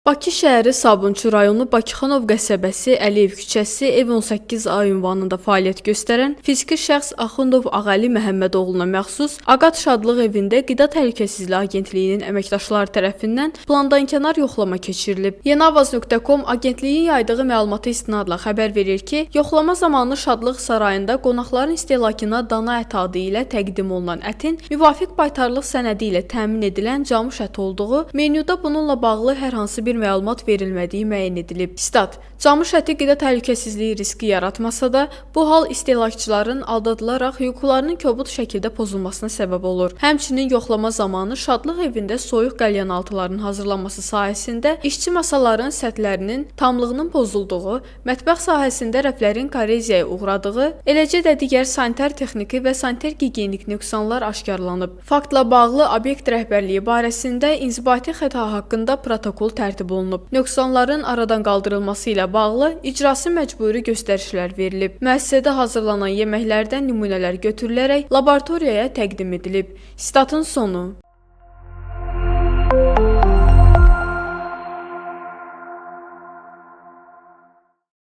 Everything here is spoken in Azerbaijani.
Bakı şəhəri Sabunçu rayonu Bakıxanov qəsəbəsi, Əliyev küçəsi, ev 18A ünvanında fəaliyyət göstərən fiziki şəxs Axundov Ağəli Məhəmmədoğluna məxsus Aqat Şadlıq evində Qida Təhlükəsizliyi Agentliyinin əməkdaşları tərəfindən plandankənar yoxlama keçirilib. Yenavaz.com agentliyin yaydığı məlumata istinadla xəbər verir ki, yoxlama zamanı Şadlıq sarayında qonaqların istehlakına dana əti adı ilə təqdim olunan ətin müvafiq baytarlıq sənədi ilə təmin edilən camış əti olduğu, menyuda bununla bağlı hər hansı bir məlumat verilmədiyi müəyyən edilib. Stat: Camış əti qida təhlükəsizliyi riski yaratmasa da, bu hal istehlakçıların aldadılaraq hüquqlarının kobud şəkildə pozulmasına səbəb olur. Həmçinin yoxlama zamanı Şadlıq evində soyuq qəlyanaltıların hazırlanması sahəsində işçi masaların səthlərinin tamlığının pozulduğu, mətbəx sahəsində rəflərin korroziyaya uğradığı, eləcə də digər sanitar texniki və sanitar gigiyenik nöqsanlar aşkarlanıb. Faktla bağlı obyekt rəhbərliyi barəsində inzibati xəta haqqında protokol tərtib olunub. Nöqsanların aradan qaldırılması ilə bağlı icrası məcburi göstərişlər verilib. Müəssisədə hazırlanan yeməklərdən nümunələr götürülərək laboratoriyaya təqdim edilib. Statın sonu.